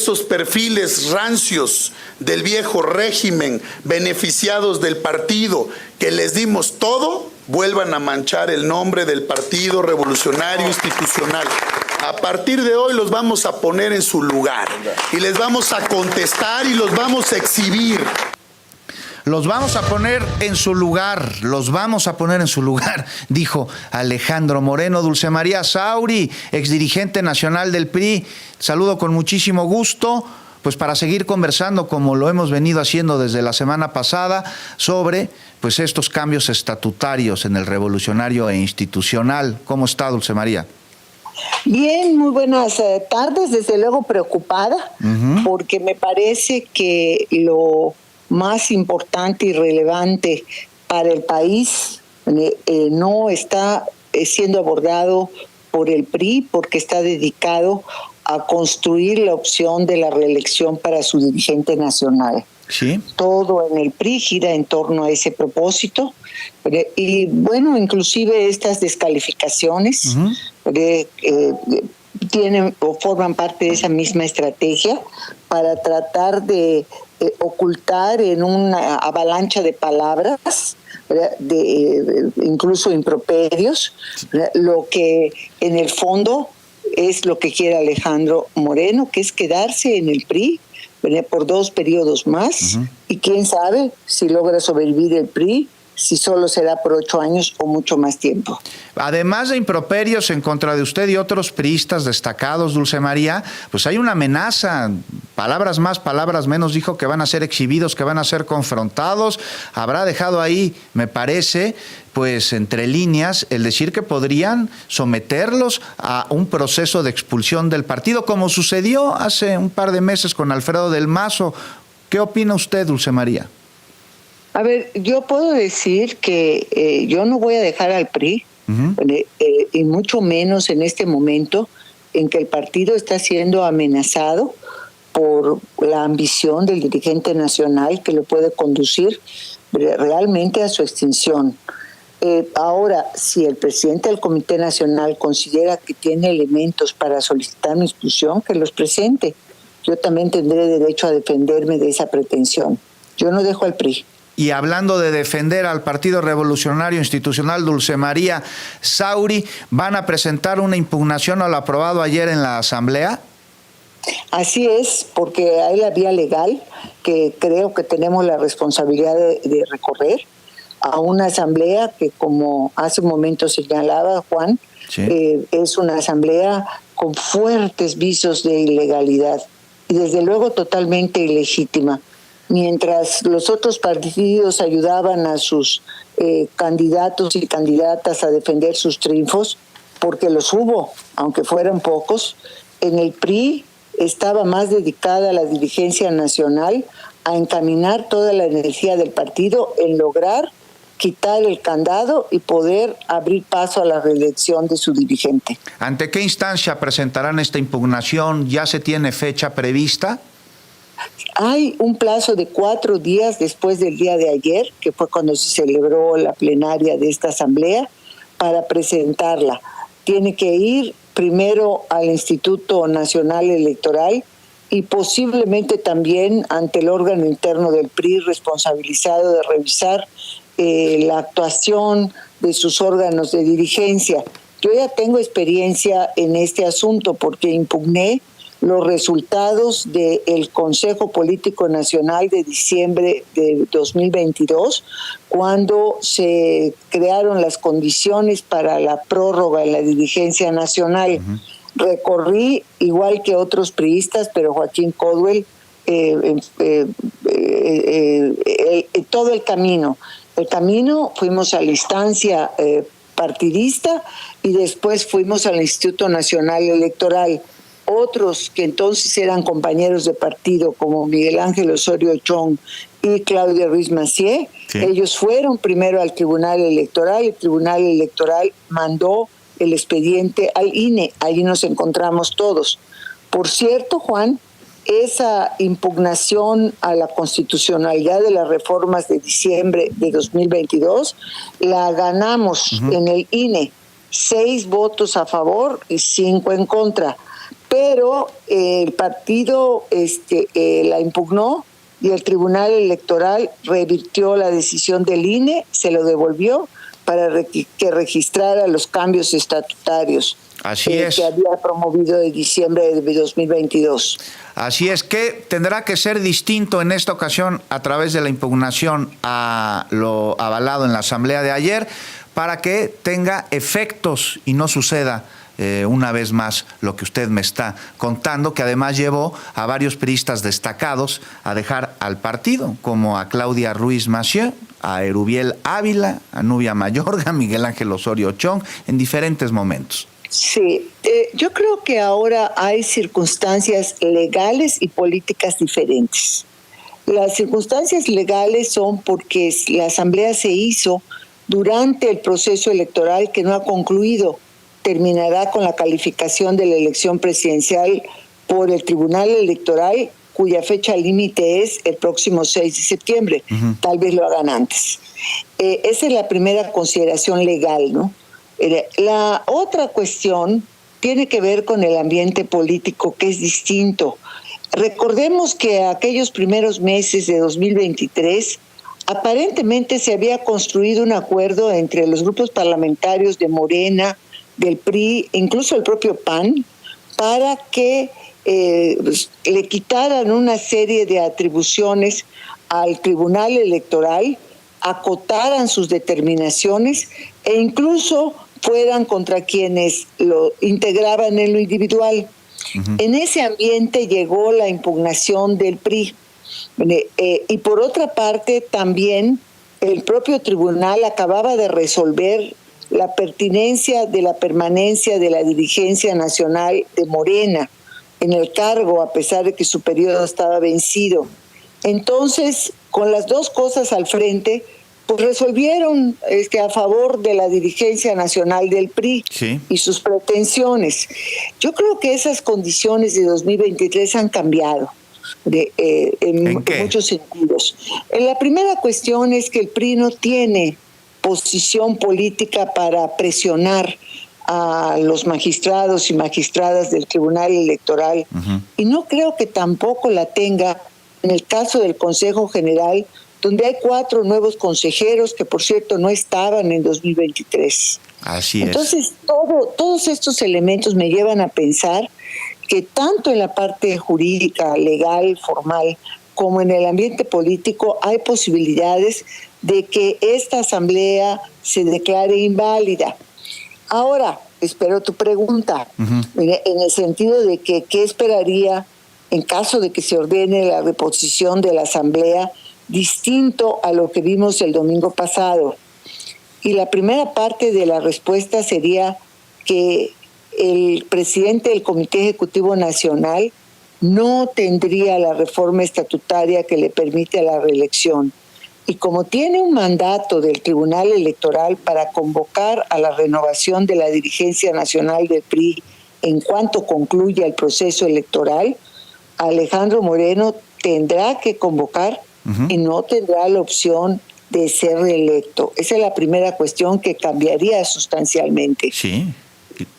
esos perfiles rancios del viejo régimen, beneficiados del partido, que les dimos todo, vuelvan a manchar el nombre del Partido Revolucionario Institucional. A partir de hoy los vamos a poner en su lugar y les vamos a contestar y los vamos a exhibir. Los vamos a poner en su lugar, dijo Alejandro Moreno. Dulce María Sauri, exdirigente nacional del PRI, saludo con muchísimo gusto, pues para seguir conversando como lo hemos venido haciendo desde la semana pasada sobre pues estos cambios estatutarios en el Revolucionario e Institucional. ¿Cómo está, Dulce María? Bien, muy buenas tardes, desde luego preocupada, porque me parece que lo más importante y relevante para el país no está siendo abordado por el PRI, porque está dedicado a construir la opción de la reelección para su dirigente nacional. ¿Sí? Todo en el PRI gira en torno a ese propósito, y bueno, inclusive estas descalificaciones tienen o forman parte de esa misma estrategia para tratar de ocultar en una avalancha de palabras, incluso improperios, lo que en el fondo es lo que quiere Alejandro Moreno, que es quedarse en el PRI por 2 periodos más, y quién sabe si logra sobrevivir el PRI, si solo será por 8 años o mucho más tiempo. Además de improperios en contra de usted y otros priistas destacados, Dulce María, pues hay una amenaza, palabras más, palabras menos, dijo que van a ser exhibidos, que van a ser confrontados. Habrá dejado ahí, me parece, pues entre líneas, el decir que podrían someterlos a un proceso de expulsión del partido, como sucedió hace un par de meses con Alfredo del Mazo. ¿Qué opina usted, Dulce María? A ver, yo puedo decir que yo no voy a dejar al PRI, y mucho menos en este momento en que el partido está siendo amenazado por la ambición del dirigente nacional que lo puede conducir realmente a su extinción. Ahora, si el presidente del Comité Nacional considera que tiene elementos para solicitar mi expulsión, que los presente. Yo también tendré derecho a defenderme de esa pretensión. Yo no dejo al PRI. Y hablando de defender al Partido Revolucionario Institucional, Dulce María Sauri, ¿van a presentar una impugnación a lo aprobado ayer en la Asamblea? Así es, porque hay la vía legal que creo que tenemos la responsabilidad de recorrer a una asamblea que, como hace un momento señalaba Juan, sí, es una asamblea con fuertes visos de ilegalidad y desde luego totalmente ilegítima. Mientras los otros partidos ayudaban a sus candidatos y candidatas a defender sus triunfos, porque los hubo, aunque fueran pocos, en el PRI estaba más dedicada la dirigencia nacional a encaminar toda la energía del partido en lograr quitar el candado y poder abrir paso a la reelección de su dirigente. ¿Ante qué instancia presentarán esta impugnación? ¿Ya se tiene fecha prevista? Hay un plazo de 4 días después del día de ayer, que fue cuando se celebró la plenaria de esta asamblea, para presentarla. Tiene que ir primero al Instituto Nacional Electoral y posiblemente también ante el órgano interno del PRI responsabilizado de revisar la actuación de sus órganos de dirigencia. Yo ya tengo experiencia en este asunto porque impugné los resultados del Consejo Político Nacional de diciembre de 2022, cuando se crearon las condiciones para la prórroga en la dirigencia nacional. Recorrí, igual que otros priistas, pero Joaquín Codwell, todo el camino. Fuimos a la instancia partidista y después fuimos al Instituto Nacional Electoral. Otros que entonces eran compañeros de partido, como Miguel Ángel Osorio Chong y Claudia Ruiz Massieu, sí, ellos fueron primero al Tribunal Electoral. El Tribunal Electoral mandó el expediente al INE. Allí nos encontramos todos. Por cierto, Juan, esa impugnación a la constitucionalidad de las reformas de diciembre de 2022 la ganamos en el INE. 6 votos a favor y 5 en contra. pero el partido la impugnó y el Tribunal Electoral revirtió la decisión del INE, se lo devolvió para que registrara los cambios estatutarios. Así es. Que había promovido de diciembre de 2022. Así es, que tendrá que ser distinto en esta ocasión a través de la impugnación a lo avalado en la asamblea de ayer para que tenga efectos y no suceda una vez más lo que usted me está contando, que además llevó a varios priistas destacados a dejar al partido, como a Claudia Ruiz Massieu, a Erubiel Ávila, a Nubia Mayorga, a Miguel Ángel Osorio Chong, en diferentes momentos. Sí, yo creo que ahora hay circunstancias legales y políticas diferentes. Las circunstancias legales son porque la asamblea se hizo durante el proceso electoral que no ha concluido. Terminará con la calificación de la elección presidencial por el Tribunal Electoral, cuya fecha límite es el próximo 6 de septiembre. Tal vez lo hagan antes. Esa es la primera consideración legal, ¿no? La otra cuestión tiene que ver con el ambiente político, que es distinto. Recordemos que aquellos primeros meses de 2023 aparentemente se había construido un acuerdo entre los grupos parlamentarios de Morena, del PRI, incluso el propio PAN, para que le quitaran una serie de atribuciones al Tribunal Electoral, acotaran sus determinaciones e incluso fueran contra quienes lo integraban en lo individual. En ese ambiente llegó la impugnación del PRI. Y por otra parte, también el propio tribunal acababa de resolver la pertinencia de la permanencia de la dirigencia nacional de Morena en el cargo, a pesar de que su periodo estaba vencido. Entonces, con las dos cosas al frente, pues resolvieron a favor de la dirigencia nacional del PRI, sí, y sus pretensiones. Yo creo que esas condiciones de 2023 han cambiado en muchos sentidos. La primera cuestión es que el PRI no tiene posición política para presionar a los magistrados y magistradas del Tribunal Electoral, y no creo que tampoco la tenga en el caso del Consejo General, donde hay 4 nuevos consejeros que, por cierto, no estaban en 2023. Así es. Entonces, todos estos elementos me llevan a pensar que tanto en la parte jurídica, legal, formal, como en el ambiente político, hay posibilidades de que esta asamblea se declare inválida. Ahora, espero tu pregunta, en el sentido de que qué esperaría en caso de que se ordene la reposición de la asamblea, distinto a lo que vimos el domingo pasado. Y la primera parte de la respuesta sería que el presidente del Comité Ejecutivo Nacional no tendría la reforma estatutaria que le permite la reelección. Y como tiene un mandato del Tribunal Electoral para convocar a la renovación de la dirigencia nacional del PRI en cuanto concluya el proceso electoral, Alejandro Moreno tendrá que convocar y no tendrá la opción de ser reelecto. Esa es la primera cuestión que cambiaría sustancialmente. Sí.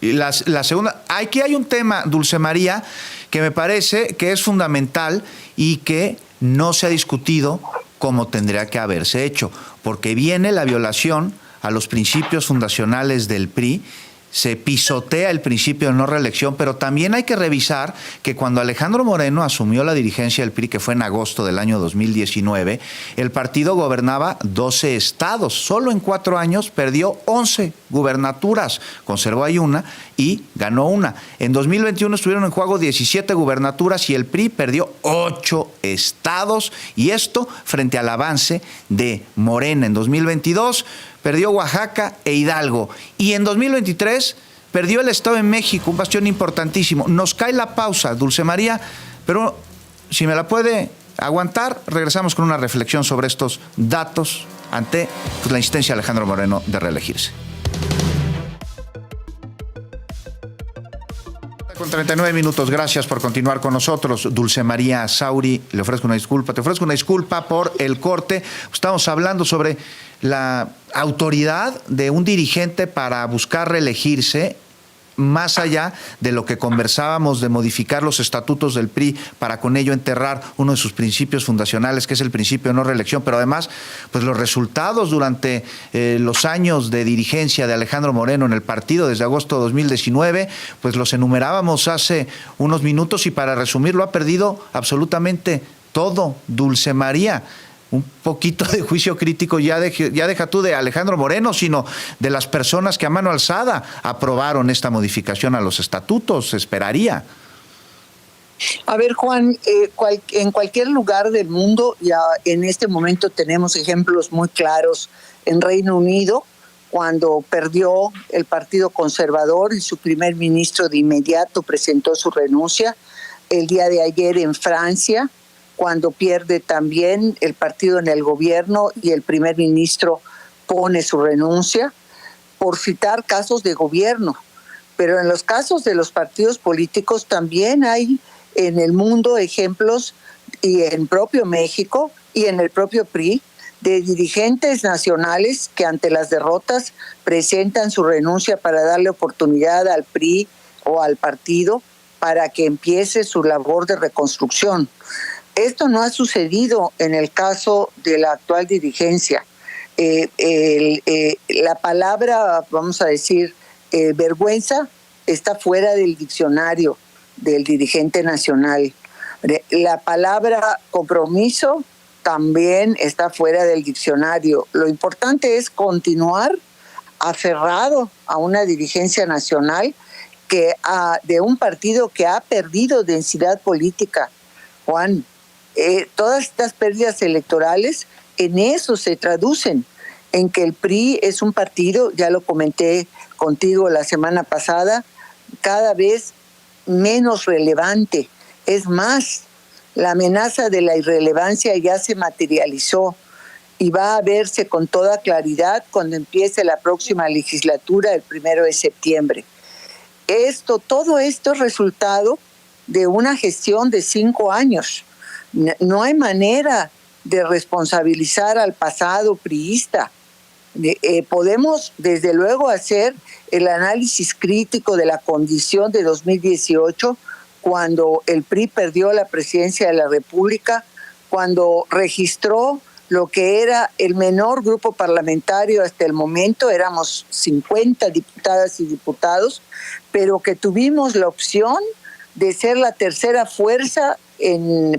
Y la segunda, aquí hay un tema, Dulce María, que me parece que es fundamental y que no se ha discutido como tendría que haberse hecho, porque viene la violación a los principios fundacionales del PRI, se pisotea el principio de no reelección, pero también hay que revisar que cuando Alejandro Moreno asumió la dirigencia del PRI, que fue en agosto del año 2019, el partido gobernaba 12 estados. Solo en 4 años perdió 11 gubernaturas, conservó ahí una y ganó una. En 2021 estuvieron en juego 17 gubernaturas y el PRI perdió 8 estados, y esto frente al avance de Morena. En 2022 perdió Oaxaca e Hidalgo. Y en 2023 perdió el Estado de México, un bastión importantísimo. Nos cae la pausa, Dulce María, pero si me la puede aguantar, regresamos con una reflexión sobre estos datos ante la insistencia de Alejandro Moreno de reelegirse. Con 39 minutos, gracias por continuar con nosotros. Dulce María Sauri, le ofrezco una disculpa, te ofrezco una disculpa por el corte. Estamos hablando sobre la autoridad de un dirigente para buscar reelegirse más allá de lo que conversábamos de modificar los estatutos del PRI para con ello enterrar uno de sus principios fundacionales, que es el principio de no reelección, pero además, pues los resultados durante los años de dirigencia de Alejandro Moreno en el partido desde agosto de 2019, pues los enumerábamos hace unos minutos y para resumirlo ha perdido absolutamente todo. Dulce María, un poquito de juicio crítico ya deja tú de Alejandro Moreno, sino de las personas que a mano alzada aprobaron esta modificación a los estatutos, se esperaría. A ver, Juan, en cualquier lugar del mundo, ya en este momento tenemos ejemplos muy claros en Reino Unido, cuando perdió el Partido Conservador y su primer ministro de inmediato presentó su renuncia. El día de ayer en Francia, cuando pierde también el partido en el gobierno y el primer ministro pone su renuncia, por citar casos de gobierno. Pero en los casos de los partidos políticos también hay en el mundo ejemplos, y en propio México y en el propio PRI, de dirigentes nacionales que ante las derrotas presentan su renuncia para darle oportunidad al PRI o al partido para que empiece su labor de reconstrucción. Esto no ha sucedido en el caso de la actual dirigencia. La palabra, vamos a decir, vergüenza, está fuera del diccionario del dirigente nacional. La palabra compromiso también está fuera del diccionario. Lo importante es continuar aferrado a una dirigencia nacional de un partido que ha perdido densidad política. Juan, todas estas pérdidas electorales en eso se traducen, en que el PRI es un partido, ya lo comenté contigo la semana pasada, cada vez menos relevante. Es más, la amenaza de la irrelevancia ya se materializó y va a verse con toda claridad cuando empiece la próxima legislatura el 1 de septiembre. Todo esto es resultado de una gestión de 5 años. No hay manera de responsabilizar al pasado priista. Podemos, desde luego, hacer el análisis crítico de la condición de 2018, cuando el PRI perdió la presidencia de la República, cuando registró lo que era el menor grupo parlamentario hasta el momento, éramos 50 diputadas y diputados, pero que tuvimos la opción de ser la tercera fuerza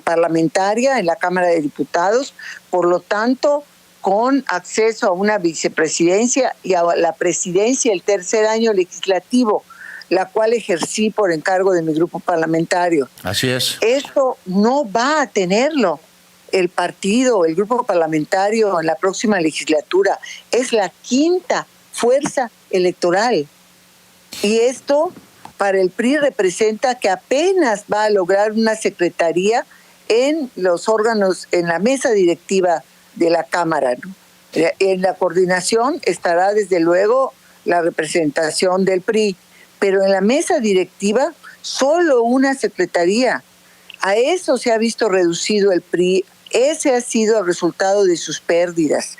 parlamentaria en la Cámara de Diputados, por lo tanto, con acceso a una vicepresidencia y a la presidencia el tercer año legislativo, la cual ejercí por encargo de mi grupo parlamentario. Así es. Esto no va a tenerlo el partido, el grupo parlamentario en la próxima legislatura. Es la quinta fuerza electoral. Y esto para el PRI representa que apenas va a lograr una secretaría en los órganos, en la mesa directiva de la Cámara, ¿no? En la coordinación estará desde luego la representación del PRI, pero en la mesa directiva solo una secretaría. A eso se ha visto reducido el PRI. Ese ha sido el resultado de sus pérdidas.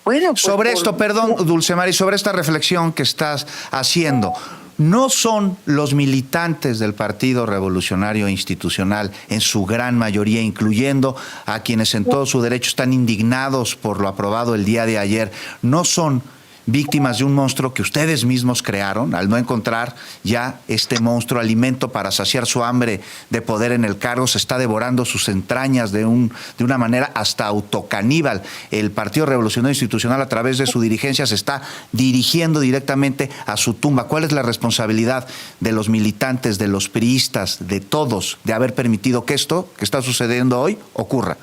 Bueno, pues sobre esto, perdón, Dulce María, sobre esta reflexión que estás haciendo, ¿no son los militantes del Partido Revolucionario Institucional, en su gran mayoría, incluyendo a quienes en todo su derecho están indignados por lo aprobado el día de ayer, no son víctimas de un monstruo que ustedes mismos crearon al no encontrar ya este monstruo alimento para saciar su hambre de poder en el cargo? Se está devorando sus entrañas de una manera hasta autocaníbal. El Partido Revolucionario Institucional, a través de su dirigencia, se está dirigiendo directamente a su tumba. ¿Cuál es la responsabilidad de los militantes, de los priistas, de todos, de haber permitido que esto que está sucediendo hoy ocurra?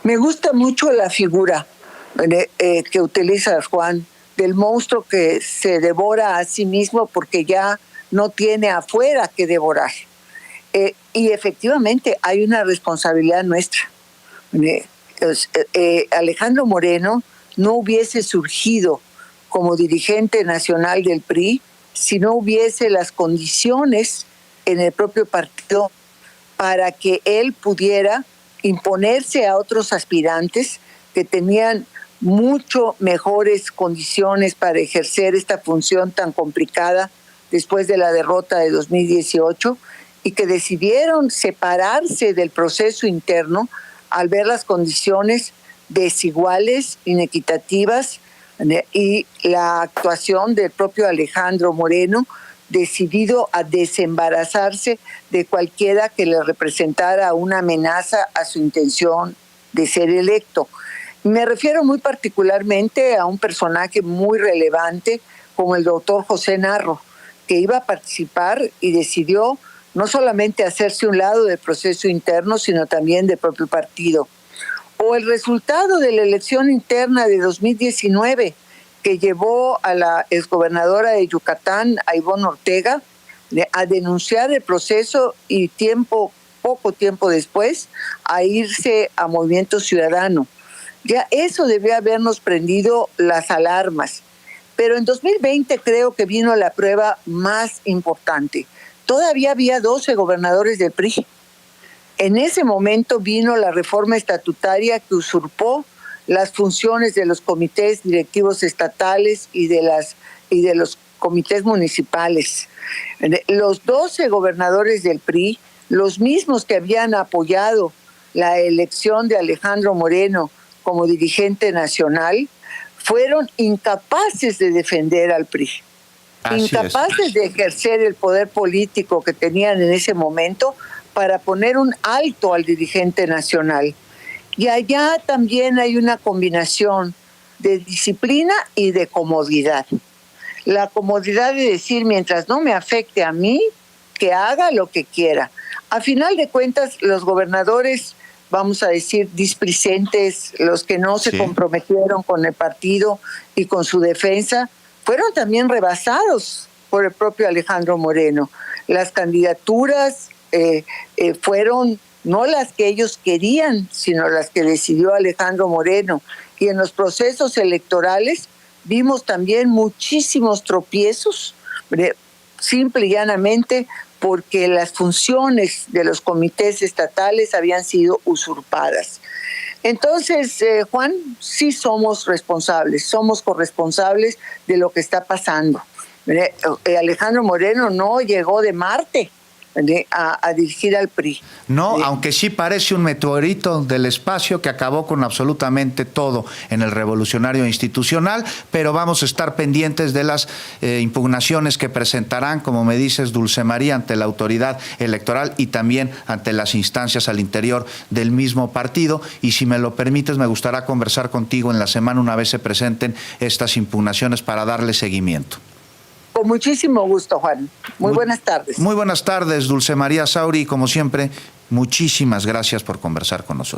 Me gusta mucho la figura que utiliza Juan, del monstruo que se devora a sí mismo porque ya no tiene afuera que devorar. Y efectivamente hay una responsabilidad nuestra. Alejandro Moreno no hubiese surgido como dirigente nacional del PRI si no hubiese las condiciones en el propio partido para que él pudiera imponerse a otros aspirantes que tenían mucho mejores condiciones para ejercer esta función tan complicada después de la derrota de 2018 y que decidieron separarse del proceso interno al ver las condiciones desiguales, inequitativas, y la actuación del propio Alejandro Moreno, decidido a desembarazarse de cualquiera que le representara una amenaza a su intención de ser electo. Me refiero muy particularmente a un personaje muy relevante como el doctor José Narro, que iba a participar y decidió no solamente hacerse un lado del proceso interno, sino también del propio partido. O el resultado de la elección interna de 2019, que llevó a la exgobernadora de Yucatán, a Ivonne Ortega, a denunciar el proceso y poco tiempo después, a irse a Movimiento Ciudadano. Ya eso debió habernos prendido las alarmas. Pero en 2020 creo que vino la prueba más importante. Todavía había 12 gobernadores del PRI. En ese momento vino la reforma estatutaria que usurpó las funciones de los comités directivos estatales y de los comités municipales. Los 12 gobernadores del PRI, los mismos que habían apoyado la elección de Alejandro Moreno como dirigente nacional, fueron incapaces de defender al PRI. Incapaces de ejercer el poder político que tenían en ese momento para poner un alto al dirigente nacional. Y allá también hay una combinación de disciplina y de comodidad. La comodidad de decir, mientras no me afecte a mí, que haga lo que quiera. A final de cuentas, los gobernadores, vamos a decir, displicentes, los que no se comprometieron con el partido y con su defensa, fueron también rebasados por el propio Alejandro Moreno. Las candidaturas fueron no las que ellos querían, sino las que decidió Alejandro Moreno. Y en los procesos electorales vimos también muchísimos tropiezos, simple y llanamente porque las funciones de los comités estatales habían sido usurpadas. Entonces, Juan, sí somos responsables, somos corresponsables de lo que está pasando. Alejandro Moreno no llegó de Marte a dirigir al PRI. No, aunque sí parece un meteorito del espacio que acabó con absolutamente todo en el revolucionario institucional, pero vamos a estar pendientes de las impugnaciones que presentarán, como me dices, Dulce María, ante la autoridad electoral y también ante las instancias al interior del mismo partido. Y si me lo permites, me gustaría conversar contigo en la semana una vez se presenten estas impugnaciones para darle seguimiento. Con muchísimo gusto, Juan. Muy buenas tardes. Muy buenas tardes, Dulce María Sauri. Como siempre, muchísimas gracias por conversar con nosotros.